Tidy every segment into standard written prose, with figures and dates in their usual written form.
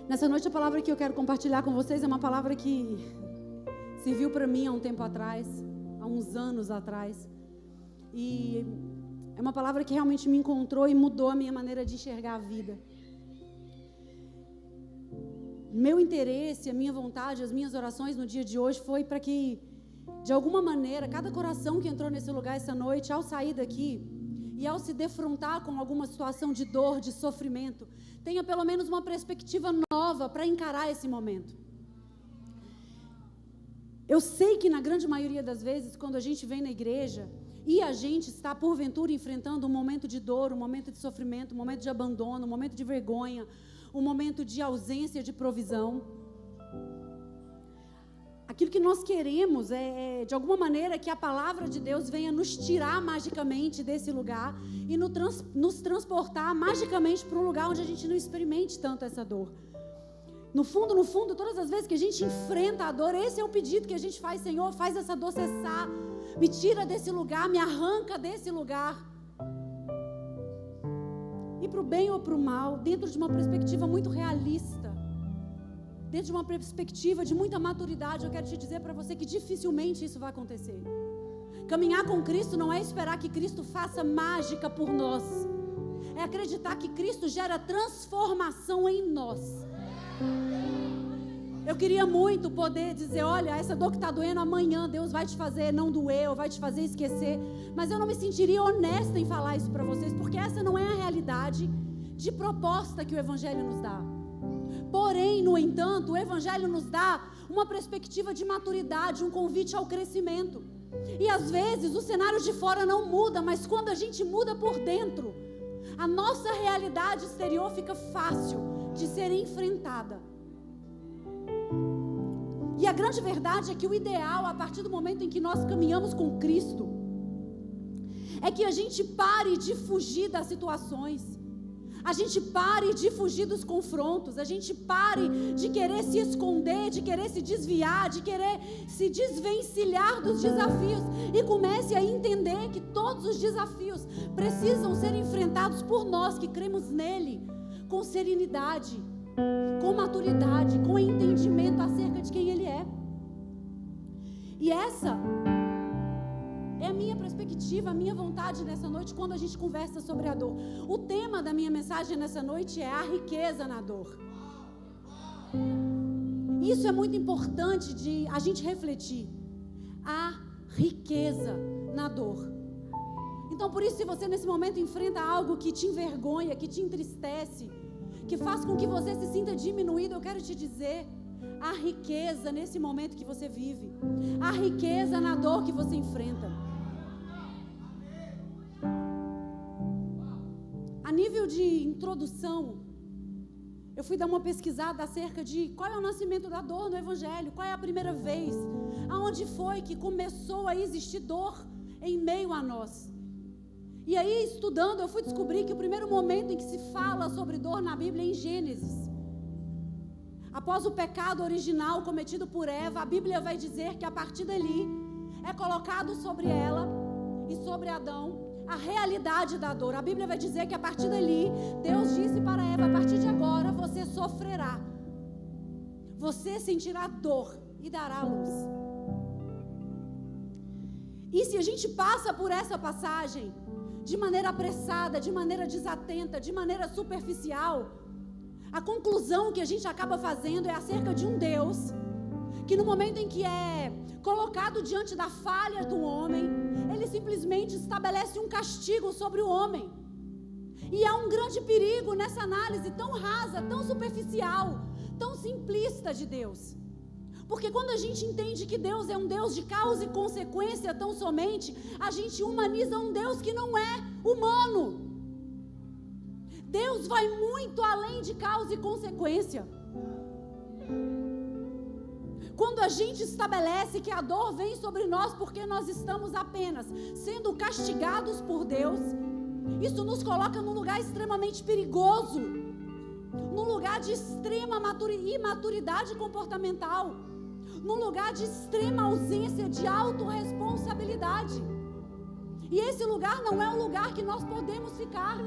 Nessa noite a palavra que eu quero compartilhar com vocês é uma palavra que serviu para mim há um tempo atrás, há uns anos atrás. E é uma palavra que realmente me encontrou e mudou a minha maneira de enxergar a vida. Meu interesse, a minha vontade, as minhas orações no dia de hoje foi para que, de alguma maneira, cada coração que entrou nesse lugar essa noite, ao sair daqui e ao se defrontar com alguma situação de dor, de sofrimento, tenha pelo menos uma perspectiva nova para encarar esse momento. Eu sei que na grande maioria das vezes, quando a gente vem na igreja e a gente está porventura enfrentando um momento de dor, um momento de sofrimento, um momento de abandono, um momento de vergonha, um momento de ausência de provisão, aquilo que nós queremos é, de alguma maneira, que a palavra de Deus venha nos tirar magicamente desse lugar e nos transportar magicamente para um lugar onde a gente não experimente tanto essa dor. No fundo, todas as vezes que a gente enfrenta a dor, esse é o pedido que a gente faz: Senhor, faz essa dor cessar, me tira desse lugar, me arranca desse lugar. E para o bem ou para o mal, dentro de uma perspectiva muito realista, dentro de uma perspectiva de muita maturidade, eu quero te dizer para você que dificilmente isso vai acontecer. Caminhar com Cristo não é esperar que Cristo faça mágica por nós, é acreditar que Cristo gera transformação em nós. Eu queria muito poder dizer: olha, essa dor que está doendo, amanhã Deus vai te fazer não doer, ou vai te fazer esquecer. Mas eu não me sentiria honesta em falar isso para vocês, porque essa não é a realidade de proposta que o Evangelho nos dá. Porém, no entanto, o Evangelho nos dá uma perspectiva de maturidade, um convite ao crescimento. E às vezes o cenário de fora não muda, mas quando a gente muda por dentro, a nossa realidade exterior fica fácil de ser enfrentada. E a grande verdade é que o ideal, a partir do momento em que nós caminhamos com Cristo, é que a gente pare de fugir das situações, a gente pare de fugir dos confrontos, a gente pare de querer se esconder, de querer se desviar, de querer se desvencilhar dos desafios e comece a entender que todos os desafios precisam ser enfrentados por nós que cremos nele, com serenidade, com maturidade, com entendimento acerca de quem Ele é. E essa é a minha perspectiva, a minha vontade nessa noite quando a gente conversa sobre a dor. O tema da minha mensagem nessa noite é a riqueza na dor. Isso é muito importante de a gente refletir. A riqueza na dor. Então, por isso, se você nesse momento enfrenta algo que te envergonha, que te entristece, que faz com que você se sinta diminuído, eu quero te dizer: a riqueza nesse momento que você vive, a riqueza na dor que você enfrenta. A nível de introdução, eu fui dar uma pesquisada acerca de qual é o nascimento da dor no Evangelho, qual é a primeira vez, aonde foi que começou a existir dor em meio a nós. E aí, estudando, eu fui descobrir que o primeiro momento em que se fala sobre dor na Bíblia é em Gênesis. Após o pecado original cometido por Eva, a Bíblia vai dizer que a partir dali é colocado sobre ela e sobre Adão a realidade da dor. A Bíblia vai dizer que a partir dali, Deus disse para Eva: a partir de agora você sofrerá, você sentirá dor e dará luz. E se a gente passa por essa passagem de maneira apressada, de maneira desatenta, de maneira superficial, a conclusão que a gente acaba fazendo é acerca de um Deus que, no momento em que é colocado diante da falha do homem, ele simplesmente estabelece um castigo sobre o homem. E há um grande perigo nessa análise tão rasa, tão superficial, tão simplista de Deus. Porque quando a gente entende que Deus é um Deus de causa e consequência tão somente, a gente humaniza um Deus que não é humano. Deus vai muito além de causa e consequência. Quando a gente estabelece que a dor vem sobre nós porque nós estamos apenas sendo castigados por Deus, isso nos coloca num lugar extremamente perigoso, num lugar de extrema imaturidade comportamental, num lugar de extrema ausência de autorresponsabilidade. E esse lugar não é um lugar que nós podemos ficar.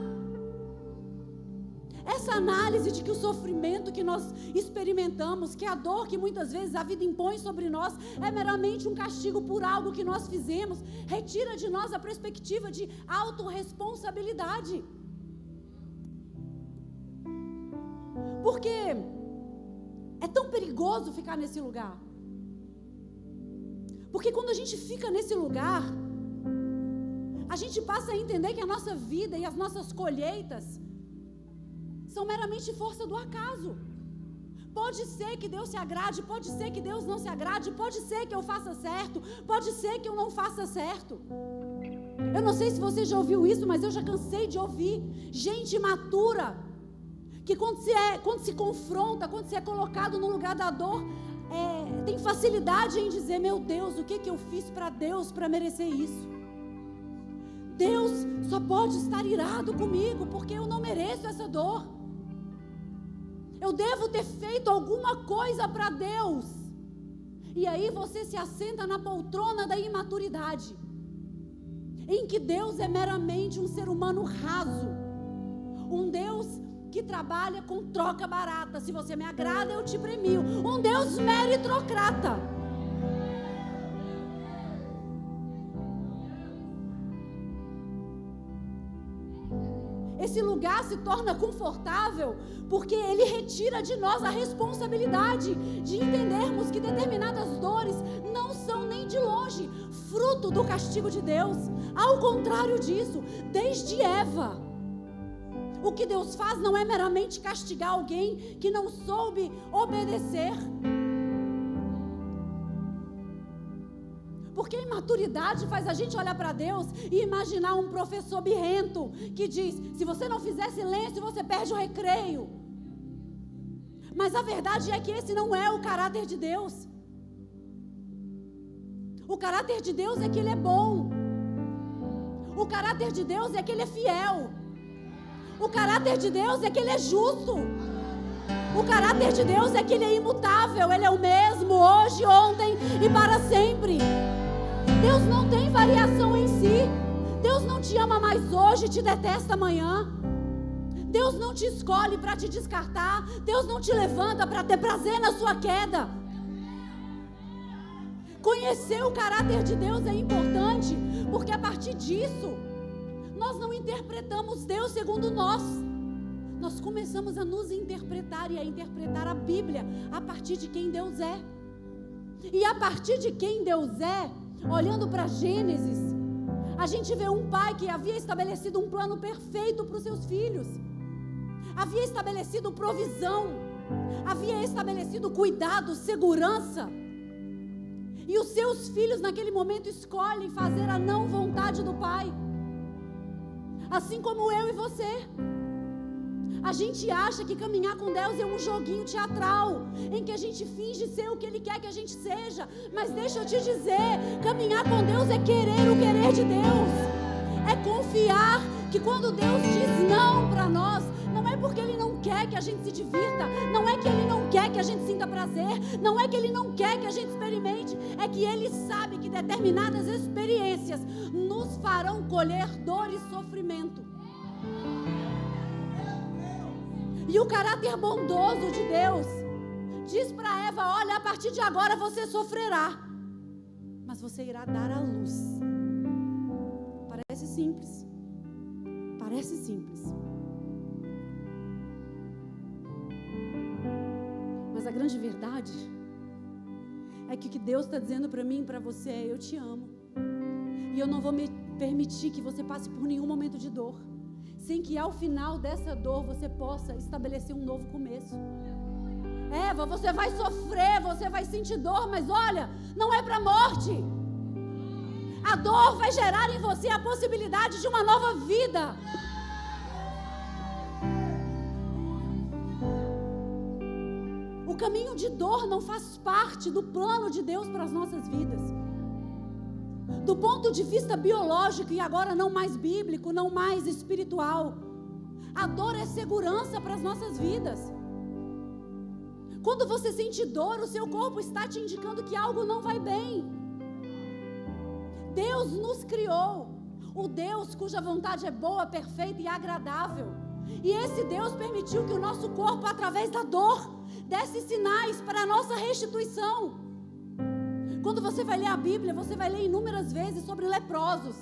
Essa análise de que o sofrimento que nós experimentamos, que a dor que muitas vezes a vida impõe sobre nós, é meramente um castigo por algo que nós fizemos, retira de nós a perspectiva de autorresponsabilidade. Porque é tão perigoso ficar nesse lugar. Porque quando a gente fica nesse lugar, a gente passa a entender que a nossa vida e as nossas colheitas são meramente força do acaso. Pode ser que Deus se agrade, pode ser que Deus não se agrade, pode ser que eu faça certo, pode ser que eu não faça certo. Eu não sei se você já ouviu isso, mas eu já cansei de ouvir gente imatura, que quando se confronta, quando se é colocado no lugar da dor, tem facilidade em dizer: meu Deus, o que eu fiz para Deus para merecer isso? Deus só pode estar irado comigo, porque eu não mereço essa dor. Eu devo ter feito alguma coisa para Deus. E aí você se assenta na poltrona da imaturidade, em que Deus é meramente um ser humano raso, um Deus que trabalha com troca barata. Se você me agrada, eu te premio. Um Deus meritocrata. Esse lugar se torna confortável porque ele retira de nós a responsabilidade de entendermos que determinadas dores não são nem de longe fruto do castigo de Deus. Ao contrário disso, desde Eva, o que Deus faz não é meramente castigar alguém que não soube obedecer. Porque a imaturidade faz a gente olhar para Deus e imaginar um professor birrento que diz: se você não fizer silêncio, você perde o recreio. Mas a verdade é que esse não é o caráter de Deus. O caráter de Deus é que Ele é bom. O caráter de Deus é que Ele é fiel. O caráter de Deus é que Ele é justo. O caráter de Deus é que Ele é imutável. Ele é o mesmo hoje, ontem e para sempre. Deus não tem variação em si. Deus não te ama mais hoje e te detesta amanhã. Deus não te escolhe para te descartar. Deus não te levanta para ter prazer na sua queda. Conhecer o caráter de Deus é importante, porque a partir disso nós não interpretamos Deus segundo nós. Nós começamos a nos interpretar e a interpretar a Bíblia a partir de quem Deus é. E a partir de quem Deus é, olhando para Gênesis, a gente vê um pai que havia estabelecido um plano perfeito para os seus filhos. Havia estabelecido provisão, havia estabelecido cuidado, segurança. E os seus filhos naquele momento escolhem fazer a não vontade do pai. Assim como eu e você. A gente acha que caminhar com Deus é um joguinho teatral, em que a gente finge ser o que Ele quer que a gente seja. Mas deixa eu te dizer, caminhar com Deus é querer o querer de Deus. É confiar que quando Deus diz não para nós, não é porque Ele não quer que a gente se divirta, não é que Ele não quer que a gente sinta prazer, não é que Ele não quer que a gente experimente, é que Ele sabe que determinadas experiências nos farão colher dor e sofrimento. E o caráter bondoso de Deus diz para Eva: olha, a partir de agora você sofrerá, mas você irá dar à luz. Parece simples. Parece simples. Mas a grande verdade é que o que Deus está dizendo para mim e para você é: eu te amo. E eu não vou me permitir que você passe por nenhum momento de dor sem que ao final dessa dor você possa estabelecer um novo começo. Eva, você vai sofrer, você vai sentir dor, mas olha, não é para a morte. A dor vai gerar em você a possibilidade de uma nova vida. O caminho de dor não faz parte do plano de Deus para as nossas vidas. Do ponto de vista biológico e agora não mais bíblico, não mais espiritual, a dor é segurança para as nossas vidas. Quando você sente dor, o seu corpo está te indicando que algo não vai bem. Deus nos criou, o Deus cuja vontade é boa, perfeita e agradável. E esse Deus permitiu que o nosso corpo, através da dor, desse sinais para a nossa restituição. Quando você vai ler a Bíblia, você vai ler inúmeras vezes sobre leprosos.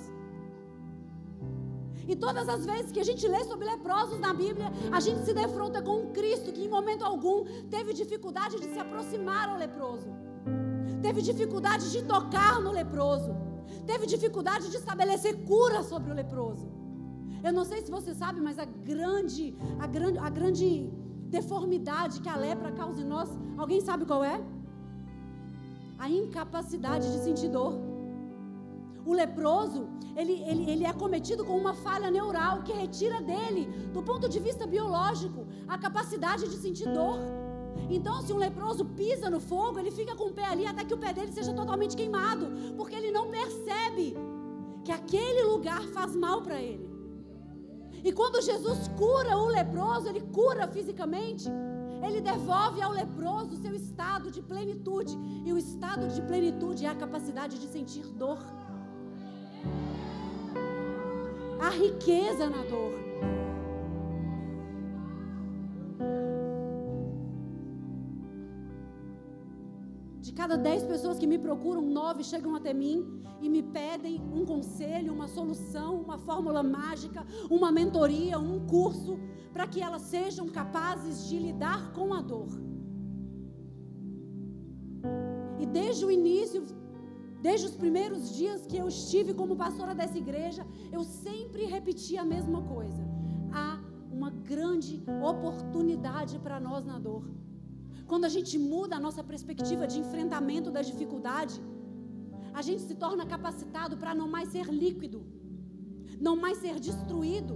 E todas as vezes que a gente lê sobre leprosos na Bíblia, a gente se defronta com um Cristo que em momento algum teve dificuldade de se aproximar ao leproso. Teve dificuldade de tocar no leproso. Teve dificuldade de estabelecer cura sobre o leproso. Eu não sei se você sabe, mas a grande deformidade que a lepra causa em nós, alguém sabe qual é? A incapacidade de sentir dor. O leproso, ele é acometido com uma falha neural que retira dele, do ponto de vista biológico, a capacidade de sentir dor. Então, se um leproso pisa no fogo, ele fica com o pé ali até que o pé dele seja totalmente queimado, porque ele não percebe que aquele lugar faz mal para ele. E quando Jesus cura o leproso, ele cura fisicamente, ele devolve ao leproso o seu estado de plenitude. E o estado de plenitude é a capacidade de sentir dor. A riqueza na dor. De cada 10 pessoas que me procuram, 9 chegam até mim e me pedem um conselho, uma solução, uma fórmula mágica, uma mentoria, um curso, para que elas sejam capazes de lidar com a dor. E desde o início, desde os primeiros dias que eu estive como pastora dessa igreja, eu sempre repeti a mesma coisa. Há uma grande oportunidade para nós na dor. Quando a gente muda a nossa perspectiva de enfrentamento da dificuldade, a gente se torna capacitado para não mais ser líquido, não mais ser destruído,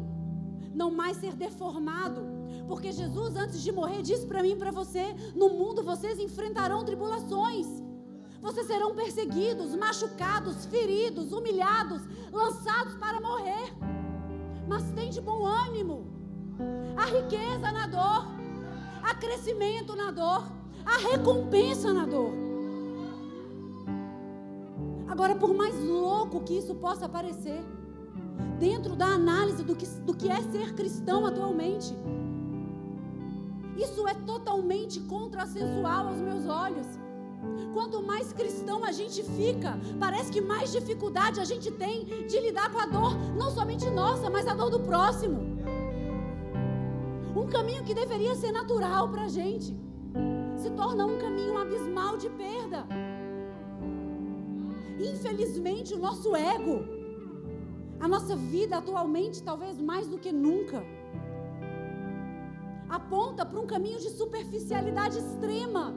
não mais ser deformado. Porque Jesus, antes de morrer, disse para mim e para você: no mundo vocês enfrentarão tribulações. Vocês serão perseguidos, machucados, feridos, humilhados, lançados para morrer. Mas tem de bom ânimo. Há riqueza na dor, há crescimento na dor, há recompensa na dor. Agora, por mais louco que isso possa parecer, dentro da análise do que é ser cristão atualmente, isso é totalmente contrassensual aos meus olhos. Quanto mais cristão a gente fica, parece que mais dificuldade a gente tem de lidar com a dor, não somente nossa, mas a dor do próximo. Um caminho que deveria ser natural para a gente, se torna um caminho abismal de perda. Infelizmente, o nosso ego, a nossa vida atualmente, talvez mais do que nunca, aponta para um caminho de superficialidade extrema.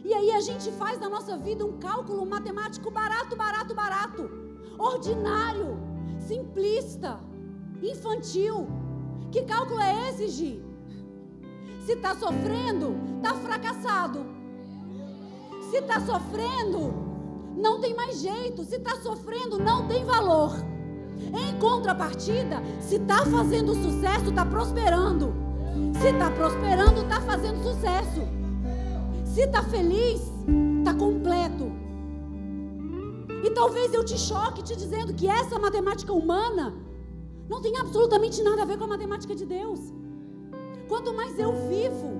E aí a gente faz da nossa vida um cálculo matemático barato, ordinário, simplista, infantil. Que cálculo é esse, Gi? Se está sofrendo, está fracassado. Se está sofrendo, não tem mais jeito. Se está sofrendo, não tem valor. Em contrapartida, se está fazendo sucesso, está prosperando. Se está prosperando, está fazendo sucesso. Se está feliz, está completo. E talvez eu te choque te dizendo que essa matemática humana não tem absolutamente nada a ver com a matemática de Deus. Quanto mais eu vivo,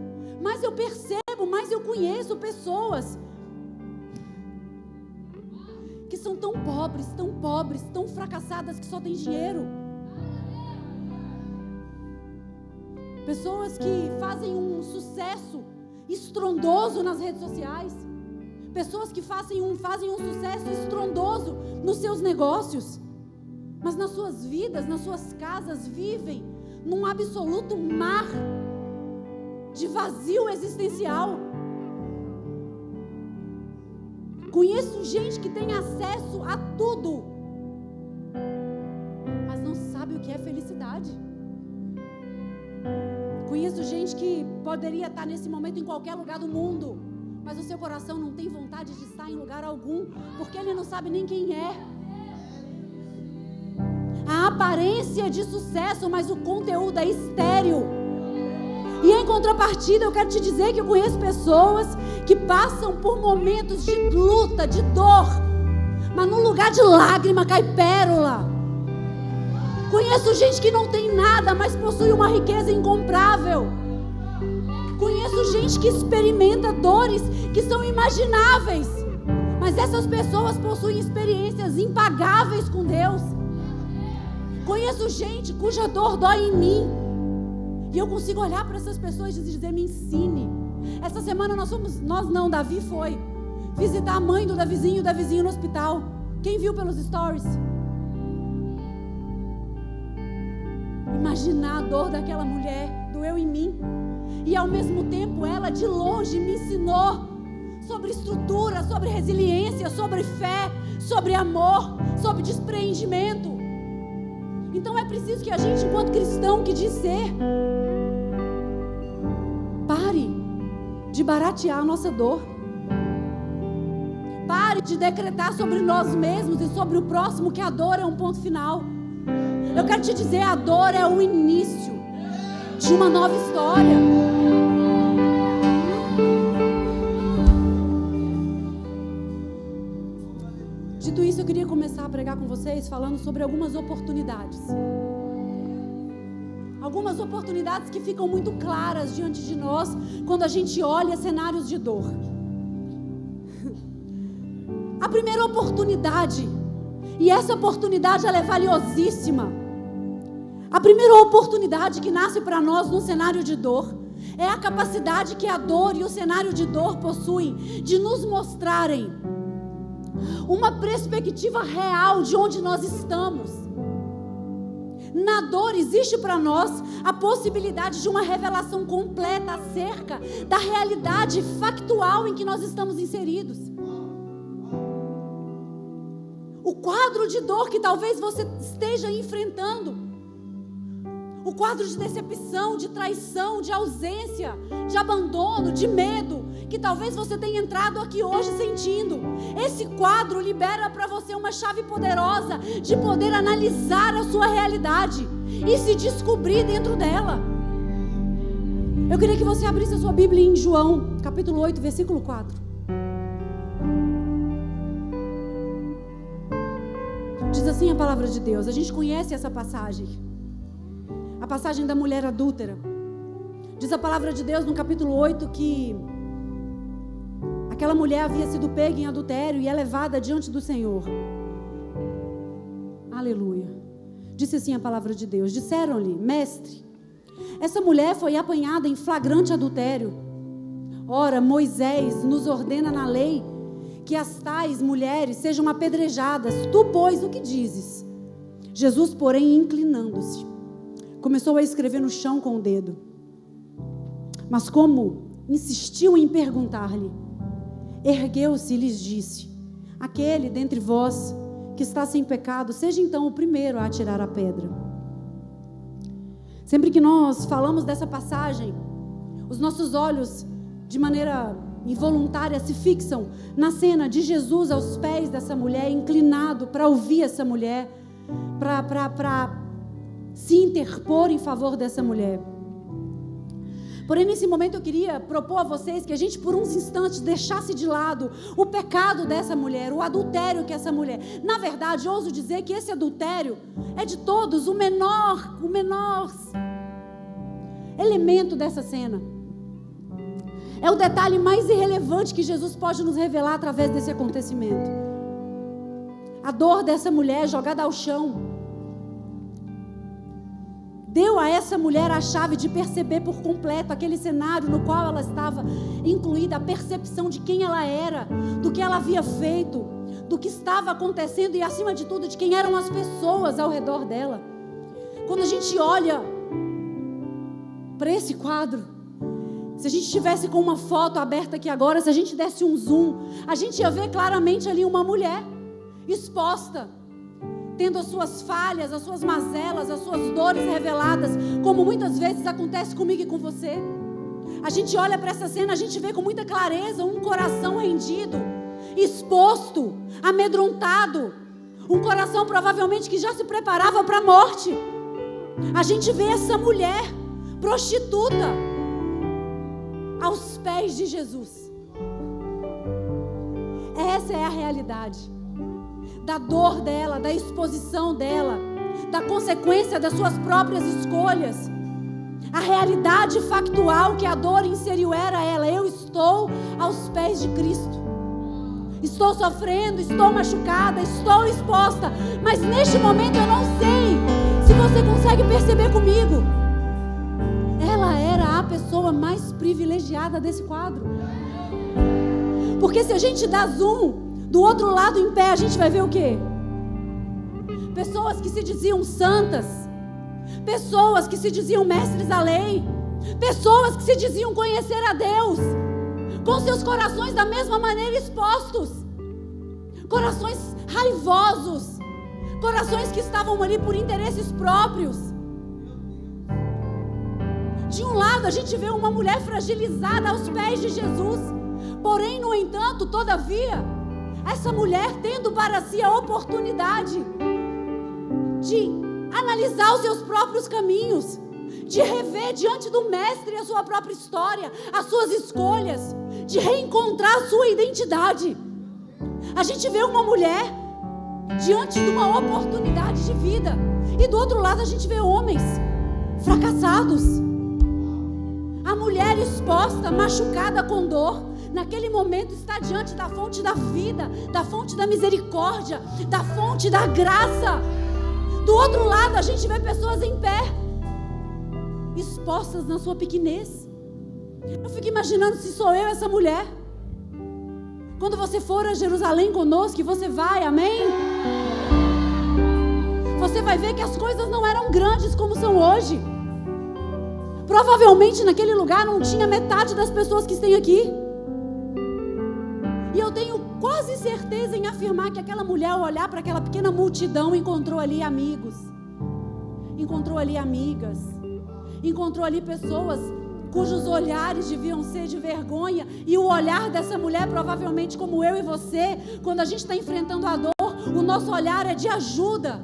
mais eu percebo, mais eu conheço pessoas que são tão pobres, tão fracassadas, que só têm dinheiro. Pessoas que fazem um sucesso estrondoso nas redes sociais. Pessoas que fazem um sucesso estrondoso nos seus negócios. Mas nas suas vidas, nas suas casas, vivem num absoluto mar de vazio existencial. Conheço gente que tem acesso a tudo, mas não sabe o que é felicidade. Conheço gente que poderia estar nesse momento em qualquer lugar do mundo, mas o seu coração não tem vontade de estar em lugar algum, porque ele não sabe nem quem é. A aparência de sucesso, mas o conteúdo é estéril. E em contrapartida, eu quero te dizer que eu conheço pessoas que passam por momentos de luta, de dor, mas no lugar de lágrima cai pérola. Conheço gente que não tem nada, mas possui uma riqueza incomparável. Conheço gente que experimenta dores que são imagináveis, mas essas pessoas possuem experiências impagáveis com Deus. Conheço gente cuja dor dói em mim, e eu consigo olhar para essas pessoas e dizer: me ensine. Essa semana Davi foi visitar a mãe do Davizinho no hospital. Quem viu pelos stories? Imaginar a dor daquela mulher doeu em mim. E ao mesmo tempo ela de longe me ensinou sobre estrutura, sobre resiliência, sobre fé, sobre amor, sobre despreendimento. Então é preciso que a gente, enquanto cristão que diz ser, pare de baratear a nossa dor. Pare de decretar sobre nós mesmos e sobre o próximo que a dor é um ponto final. Eu quero te dizer, a dor é o início de uma nova história. Dito isso, eu queria começar a pregar com vocês falando sobre algumas oportunidades. Algumas oportunidades que ficam muito claras diante de nós quando a gente olha cenários de dor. A primeira oportunidade, e essa oportunidade ela é valiosíssima. A primeira oportunidade que nasce para nós num cenário de dor é a capacidade que a dor e o cenário de dor possuem de nos mostrarem uma perspectiva real de onde nós estamos. Na dor existe para nós a possibilidade de uma revelação completa acerca da realidade factual em que nós estamos inseridos. O quadro de dor que talvez você esteja enfrentando, o quadro de decepção, de traição, de ausência, de abandono, de medo, que talvez você tenha entrado aqui hoje sentindo. Esse quadro libera para você uma chave poderosa de poder analisar a sua realidade e se descobrir dentro dela. Eu queria que você abrisse a sua Bíblia em João, capítulo 8, versículo 4. Diz assim a palavra de Deus. A gente conhece essa passagem. A passagem da mulher adúltera. Diz a palavra de Deus no capítulo 8 que aquela mulher havia sido pega em adultério e é levada diante do Senhor. Aleluia. Disse assim a palavra de Deus. Disseram-lhe: mestre, essa mulher foi apanhada em flagrante adultério. Ora, Moisés nos ordena na lei que as tais mulheres sejam apedrejadas. Tu, pois, o que dizes? Jesus, porém, inclinando-se, começou a escrever no chão com o dedo. Mas como insistiu em perguntar-lhe, ergueu-se e lhes disse: aquele dentre vós que está sem pecado, seja então o primeiro a atirar a pedra. Sempre que nós falamos dessa passagem, os nossos olhos, de maneira involuntária, se fixam na cena de Jesus aos pés dessa mulher, inclinado para ouvir essa mulher, para se interpor em favor dessa mulher. Porém, nesse momento eu queria propor a vocês que a gente por uns instantes deixasse de lado o pecado dessa mulher, o adultério que essa mulher... Na verdade, ouso dizer que esse adultério é de todos o menor elemento dessa cena. É o detalhe mais irrelevante que Jesus pode nos revelar através desse acontecimento. A dor dessa mulher jogada ao chão deu a essa mulher a chave de perceber por completo aquele cenário no qual ela estava incluída, a percepção de quem ela era, do que ela havia feito, do que estava acontecendo e, acima de tudo, de quem eram as pessoas ao redor dela. Quando a gente olha para esse quadro, se a gente estivesse com uma foto aberta aqui agora, se a gente desse um zoom, a gente ia ver claramente ali uma mulher exposta, tendo as suas falhas, as suas mazelas, as suas dores reveladas, como muitas vezes acontece comigo e com você. A gente olha para essa cena, a gente vê com muita clareza um coração rendido, exposto, amedrontado, um coração provavelmente que já se preparava para a morte. A gente vê essa mulher prostituta aos pés de Jesus. Essa é a realidade da dor dela, da exposição dela, da consequência das suas próprias escolhas. A realidade factual que a dor inseriu era ela: eu estou aos pés de Cristo. Estou sofrendo, estou machucada, estou exposta. Mas neste momento eu não sei se você consegue perceber comigo. Ela era a pessoa mais privilegiada desse quadro. Porque se a gente dá zoom, do outro lado em pé, a gente vai ver o quê? Pessoas que se diziam santas. Pessoas que se diziam mestres da lei. Pessoas que se diziam conhecer a Deus, com seus corações da mesma maneira expostos. Corações raivosos. Corações que estavam ali por interesses próprios. De um lado a gente vê uma mulher fragilizada aos pés de Jesus. Porém, no entanto, todavia, essa mulher tendo para si a oportunidade de analisar os seus próprios caminhos, de rever diante do mestre a sua própria história, as suas escolhas, de reencontrar a sua identidade. A gente vê uma mulher diante de uma oportunidade de vida, e do outro lado a gente vê homens fracassados. A mulher exposta, machucada com dor, naquele momento está diante da fonte da vida, da fonte da misericórdia, da fonte da graça. Do outro lado a gente vê pessoas em pé, expostas na sua pequenez. Eu fico imaginando se sou eu essa mulher. Quando você for a Jerusalém conosco, você vai, amém? Você vai ver que as coisas não eram grandes como são hoje. Provavelmente naquele lugar não tinha metade das pessoas que estão aqui. E eu tenho quase certeza em afirmar que aquela mulher, ao olhar para aquela pequena multidão, encontrou ali amigos, encontrou ali amigas, encontrou ali pessoas cujos olhares deviam ser de vergonha. E o olhar dessa mulher, provavelmente como eu e você, quando a gente está enfrentando a dor, o nosso olhar é de ajuda.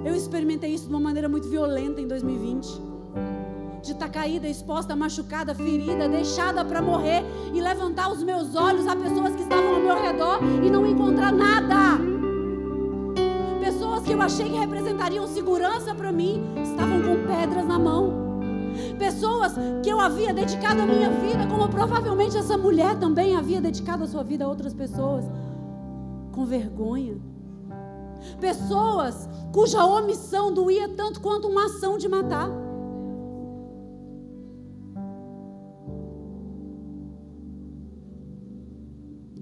Eu experimentei isso de uma maneira muito violenta em 2020. De estar caída, exposta, machucada, ferida, deixada para morrer, e levantar os meus olhos a pessoas que estavam ao meu redor e não encontrar nada. Pessoas que eu achei que representariam segurança para mim, estavam com pedras na mão. Pessoas que eu havia dedicado a minha vida, como provavelmente essa mulher também havia dedicado a sua vida a outras pessoas, com vergonha. Pessoas cuja omissão doía tanto quanto uma ação de matar.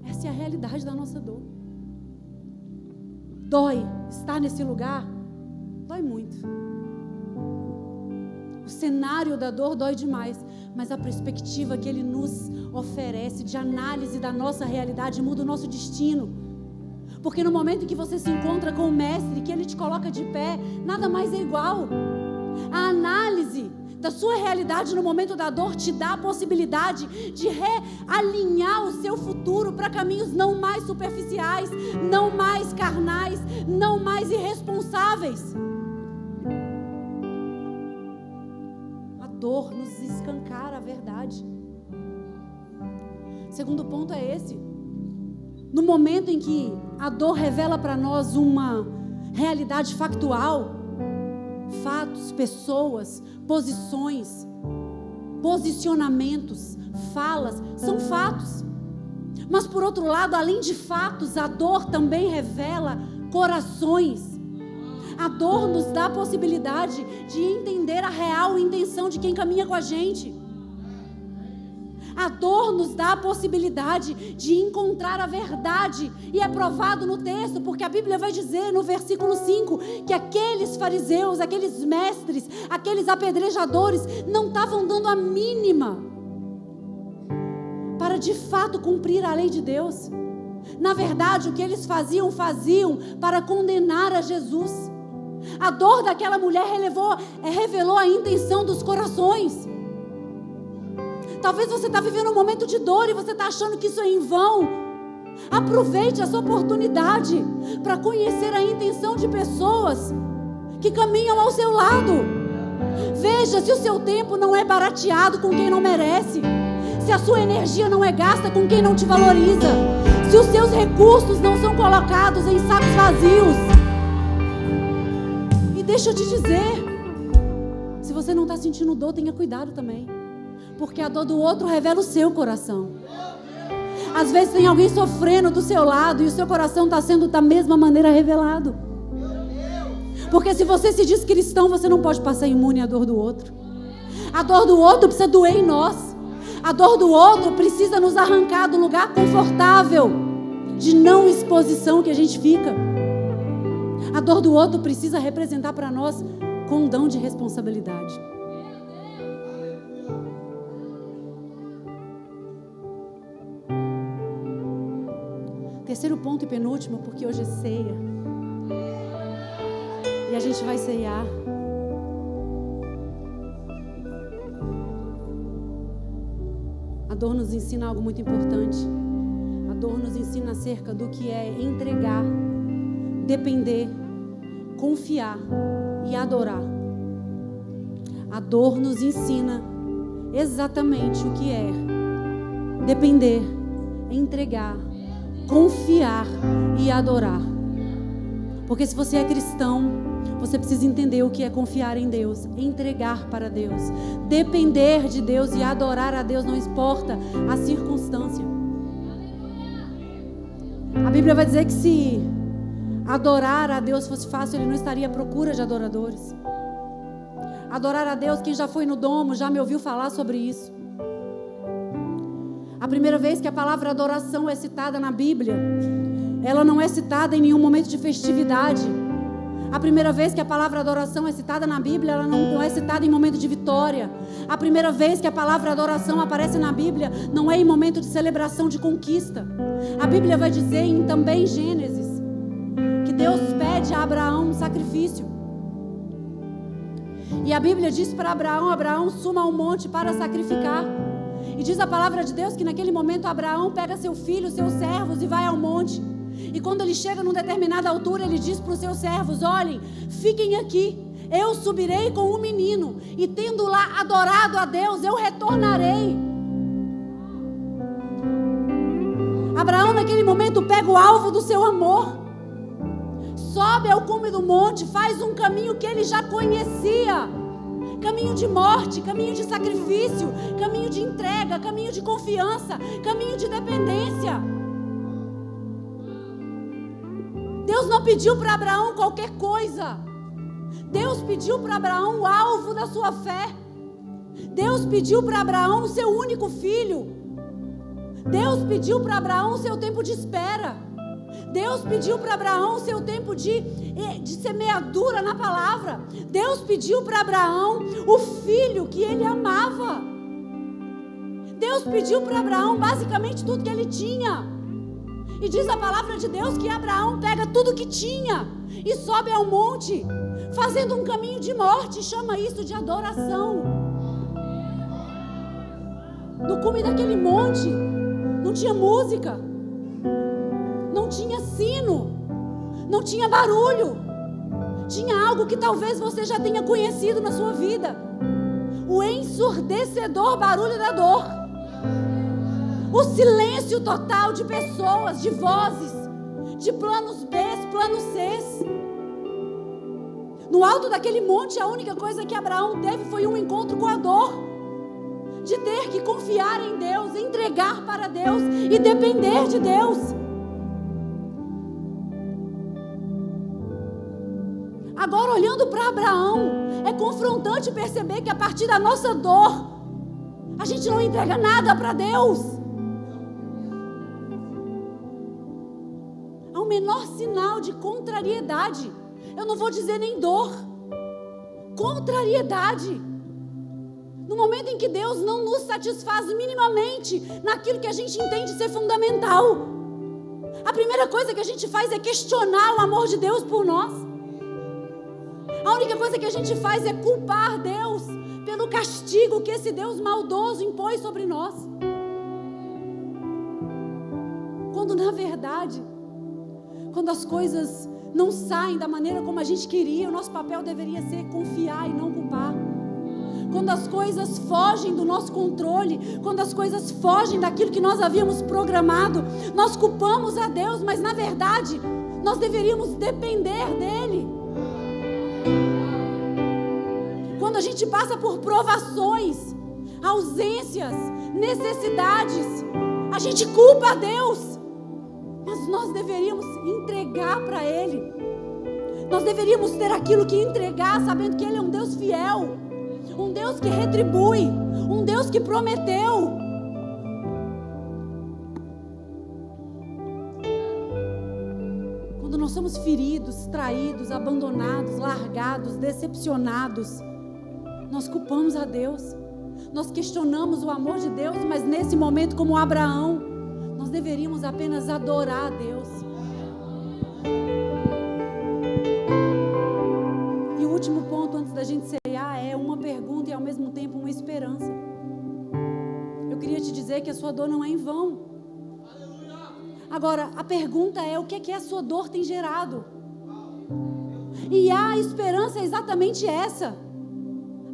Essa é a realidade da nossa dor. Dói estar nesse lugar, dói muito. O cenário da dor dói demais, mas a perspectiva que Ele nos oferece de análise da nossa realidade muda o nosso destino. Porque no momento em que você se encontra com o Mestre, que Ele te coloca de pé, nada mais é igual. A análise da sua realidade no momento da dor te dá a possibilidade de realinhar o seu futuro para caminhos não mais superficiais, não mais carnais, não mais irresponsáveis. A dor nos escancara a verdade. Segundo ponto é esse. No momento em que a dor revela para nós uma realidade factual, fatos, pessoas, posições, posicionamentos, falas, são fatos. Mas por outro lado, além de fatos, a dor também revela corações. A dor nos dá a possibilidade de entender a real intenção de quem caminha com a gente. A dor nos dá a possibilidade de encontrar a verdade. E é provado no texto, porque a Bíblia vai dizer no versículo 5 que aqueles fariseus, aqueles mestres, aqueles apedrejadores não estavam dando a mínima para de fato cumprir a lei de Deus. Na verdade, o que eles faziam para condenar a Jesus. A dor daquela mulher revelou a intenção dos corações. Talvez você está vivendo um momento de dor e você está achando que isso é em vão. Aproveite essa oportunidade para conhecer a intenção de pessoas que caminham ao seu lado. Veja se o seu tempo não é barateado com quem não merece, se a sua energia não é gasta com quem não te valoriza, se os seus recursos não são colocados em sacos vazios. deixa eu te dizer, se você não está sentindo dor, tenha cuidado também, porque a dor do outro revela o seu coração. Às vezes tem alguém sofrendo do seu lado e o seu coração está sendo da mesma maneira revelado. Porque se você se diz cristão, você não pode passar imune à dor do outro. A dor do outro precisa doer em nós. A dor do outro precisa nos arrancar do lugar confortável de não exposição que a gente fica. A dor do outro precisa representar para nós condão de responsabilidade. Terceiro ponto e penúltimo, porque hoje é ceia. E a gente vai ceiar. A dor nos ensina algo muito importante. A dor nos ensina acerca do que é entregar, depender, confiar e adorar. A dor nos ensina exatamente o que é depender, entregar, confiar e adorar. Porque se você é cristão, você precisa entender o que é confiar em Deus, entregar para Deus, depender de Deus e adorar a Deus, não importa a circunstância. A Bíblia vai dizer que se adorar a Deus fosse fácil, Ele não estaria à procura de adoradores. Adorar a Deus, quem já foi no domo, já me ouviu falar sobre isso. A primeira vez que a palavra adoração é citada na Bíblia, ela não é citada em nenhum momento de festividade. A primeira vez que a palavra adoração é citada na Bíblia, ela não é citada em momento de vitória. A primeira vez que a palavra adoração aparece na Bíblia, não é em momento de celebração de conquista. A Bíblia vai dizer também em Gênesis, que Deus pede a Abraão um sacrifício. E a Bíblia diz para Abraão, suma ao monte para sacrificar. E diz a palavra de Deus que naquele momento Abraão pega seu filho, seus servos e vai ao monte. E quando ele chega numa determinada altura, ele diz para os seus servos: olhem, fiquem aqui, eu subirei com o menino, e tendo lá adorado a Deus, eu retornarei. Abraão naquele momento pega o alvo do seu amor, sobe ao cume do monte, faz um caminho que ele já conhecia, caminho de morte, caminho de sacrifício, caminho de entrega, caminho de confiança, caminho de dependência. Deus não pediu para Abraão qualquer coisa. Deus pediu para Abraão o alvo da sua fé. Deus pediu para Abraão o seu único filho. Deus pediu para Abraão o seu tempo de espera. Deus pediu para Abraão o seu tempo de semeadura na palavra. Deus pediu para Abraão o filho que ele amava. Deus pediu para Abraão basicamente tudo que ele tinha. E diz a palavra de Deus que Abraão pega tudo que tinha e sobe ao monte, fazendo um caminho de morte. Chama isso de adoração. No cume daquele monte não tinha música, não tinha sino, não tinha barulho. Tinha algo que talvez você já tenha conhecido na sua vida: o ensurdecedor barulho da dor. O silêncio total de pessoas, de vozes, de planos B, planos C. No alto daquele monte, a única coisa que Abraão teve foi um encontro com a dor, de ter que confiar em Deus, entregar para Deus e depender de Deus. Agora, olhando para Abraão, é confrontante perceber que a partir da nossa dor, a gente não entrega nada para Deus. O menor sinal de contrariedade, eu não vou dizer nem dor, contrariedade, no momento em que Deus não nos satisfaz minimamente naquilo que a gente entende ser fundamental. A primeira coisa que a gente faz é questionar o amor de Deus por nós. A única coisa que a gente faz é culpar Deus pelo castigo que esse Deus maldoso impôs sobre nós, quando na verdade, quando as coisas não saem da maneira como a gente queria, o nosso papel deveria ser confiar e não culpar. Quando as coisas fogem do nosso controle, quando as coisas fogem daquilo que nós havíamos programado, nós culpamos a Deus, mas na verdade, nós deveríamos depender dEle. quando a gente passa por provações, ausências, necessidades, a gente culpa a Deus. Mas nós deveríamos entregar para Ele. Nós deveríamos ter aquilo que entregar, sabendo que Ele é um Deus fiel, um Deus que retribui, um Deus que prometeu. Quando nós somos feridos, traídos, abandonados, largados, decepcionados, nós culpamos a Deus. Nós questionamos o amor de Deus, mas nesse momento, como Abraão, nós deveríamos apenas adorar a Deus. E o último ponto, antes da gente cear, é uma pergunta e ao mesmo tempo uma esperança. Eu queria te dizer que a sua dor não é em vão. Agora, a pergunta é: o que é que a sua dor tem gerado? E a esperança é exatamente essa.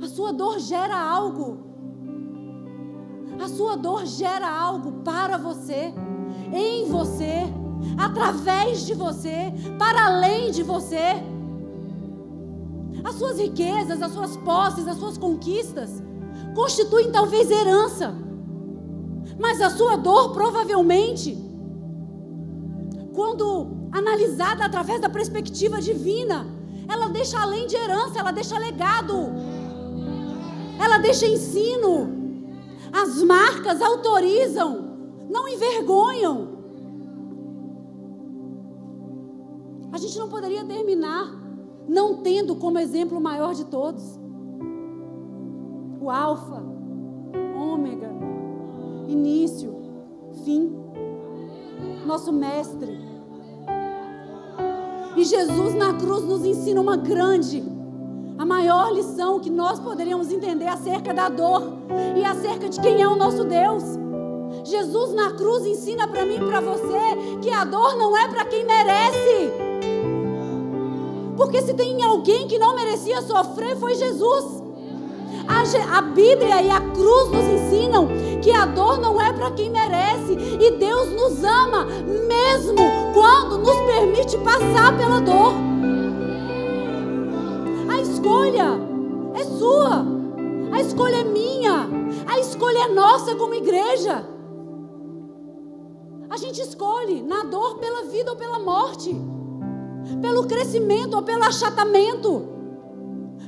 A sua dor gera algo. A sua dor gera algo para você, em você, através de você, para além de você. As suas riquezas, as suas posses, as suas conquistas constituem talvez herança. Mas a sua dor provavelmente, quando analisada através da perspectiva divina, ela deixa além de herança, ela deixa legado. Ela deixa ensino. As marcas autorizam, não envergonham. A gente não poderia terminar não tendo como exemplo o maior de todos, o alfa, ômega, início, fim, nosso mestre. E Jesus na cruz nos ensina a maior lição que nós poderíamos entender acerca da dor e acerca de quem é o nosso Deus. Jesus na cruz ensina para mim e para você que a dor não é para quem merece. Porque se tem alguém que não merecia sofrer, foi Jesus. A Bíblia e a cruz nos ensinam que a dor não é para quem merece. E Deus nos ama mesmo quando nos permite passar pela dor. A escolha é sua, a escolha é minha, a escolha é nossa como igreja. A gente escolhe na dor pela vida ou pela morte, pelo crescimento ou pelo achatamento,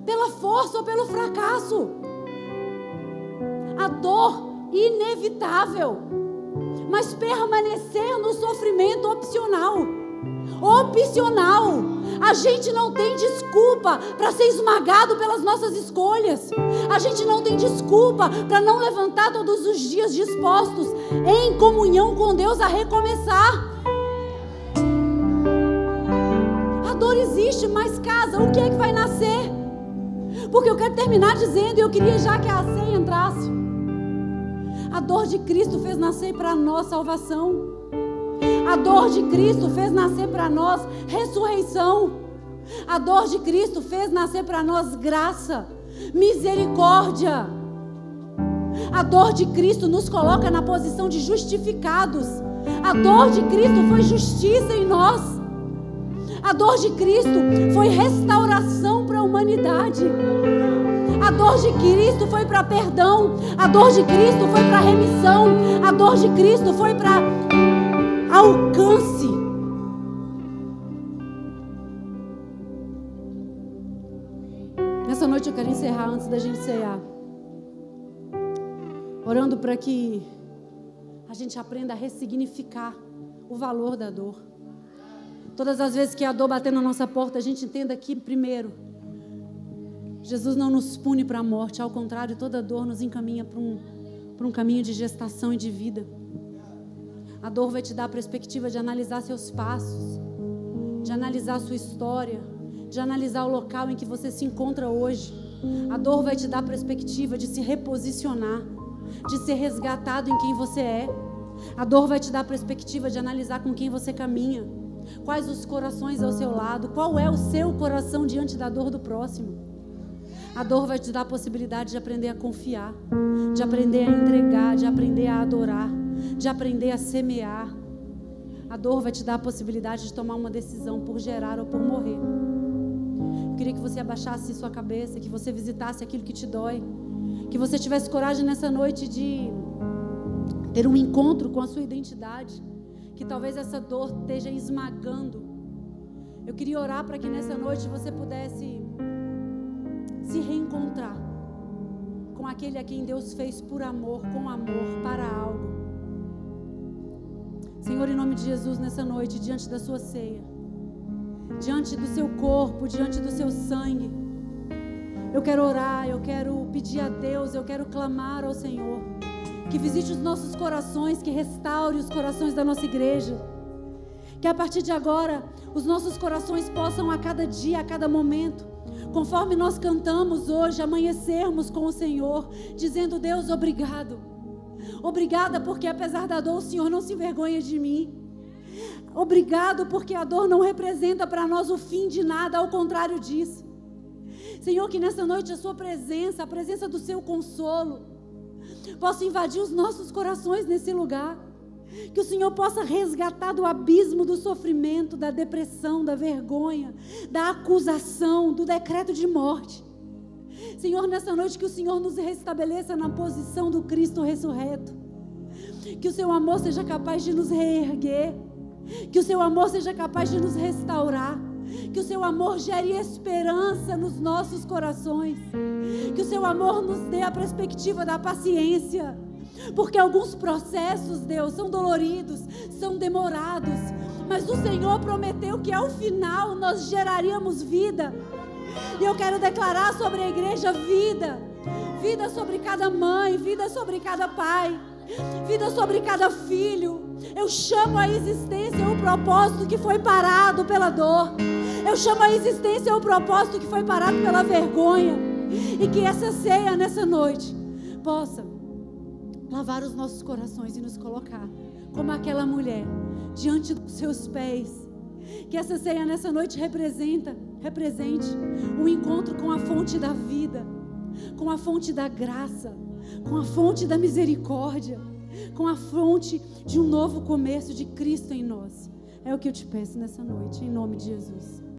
pela força ou pelo fracasso. A dor inevitável, mas permanecer no sofrimento opcional. A gente não tem desculpa para ser esmagado pelas nossas escolhas. A gente não tem desculpa para não levantar todos os dias dispostos em comunhão com Deus a recomeçar. A dor existe, mas casa, o que é que vai nascer? Porque eu quero terminar dizendo, e eu queria já que a ceia entrasse. A dor de Cristo fez nascer para nós salvação. A dor de Cristo fez nascer para nós ressurreição. A dor de Cristo fez nascer para nós graça, misericórdia. A dor de Cristo nos coloca na posição de justificados. A dor de Cristo foi justiça em nós. A dor de Cristo foi restauração para a humanidade. A dor de Cristo foi para perdão. A dor de Cristo foi para remissão. A dor de Cristo foi para alcance. Nessa noite eu quero encerrar antes da gente cear, orando para que a gente aprenda a ressignificar o valor da dor. Todas as vezes que a dor bater na nossa porta, a gente entenda que, primeiro, Jesus não nos pune para a morte, ao contrário, toda dor nos encaminha para um caminho de gestação e de vida. A dor vai te dar a perspectiva de analisar seus passos, de analisar a sua história, de analisar o local em que você se encontra hoje. A dor vai te dar a perspectiva de se reposicionar, de ser resgatado em quem você é. A dor vai te dar a perspectiva de analisar com quem você caminha, quais os corações ao seu lado, qual é o seu coração diante da dor do próximo. A dor vai te dar a possibilidade de aprender a confiar, de aprender a entregar, de aprender a adorar, de aprender a semear. A dor vai te dar a possibilidade de tomar uma decisão por gerar ou por morrer. Eu queria que você abaixasse sua cabeça, que você visitasse aquilo que te dói, que você tivesse coragem nessa noite de ter um encontro com a sua identidade, que talvez essa dor esteja esmagando. Eu queria orar para que nessa noite você pudesse se reencontrar com aquele a quem Deus fez por amor, com amor, para algo. Senhor, em nome de Jesus, nessa noite, diante da sua ceia, diante do seu corpo, diante do seu sangue, eu quero orar, eu quero pedir a Deus, eu quero clamar ao Senhor, que visite os nossos corações, que restaure os corações da nossa igreja, que a partir de agora, os nossos corações possam a cada dia, a cada momento, conforme nós cantamos hoje, amanhecermos com o Senhor, dizendo: Deus, obrigado. Obrigada porque apesar da dor, o Senhor não se envergonha de mim. Obrigado porque a dor não representa para nós o fim de nada, ao contrário disso. Senhor, que nessa noite a sua presença, a presença do seu consolo, possa invadir os nossos corações nesse lugar. Que o Senhor possa resgatar do abismo do sofrimento, da depressão, da vergonha, da acusação, do decreto de morte. Senhor, nessa noite que o Senhor nos restabeleça na posição do Cristo ressurreto. Que o seu amor seja capaz de nos reerguer. Que o seu amor seja capaz de nos restaurar. Que o seu amor gere esperança nos nossos corações. Que o seu amor nos dê a perspectiva da paciência. Porque alguns processos, Deus, são doloridos, são demorados. Mas o Senhor prometeu que ao final nós geraríamos vida. E eu quero declarar sobre a igreja vida. Vida sobre cada mãe, vida sobre cada pai, vida sobre cada filho. Eu chamo à existência o propósito que foi parado pela dor. Eu chamo à existência o propósito que foi parado pela vergonha. E que essa ceia nessa noite possa lavar os nossos corações e nos colocar como aquela mulher diante dos seus pés. Que essa ceia nessa noite represente o encontro com a fonte da vida, com a fonte da graça, com a fonte da misericórdia, com a fonte de um novo começo de Cristo em nós. É o que eu te peço nessa noite, em nome de Jesus.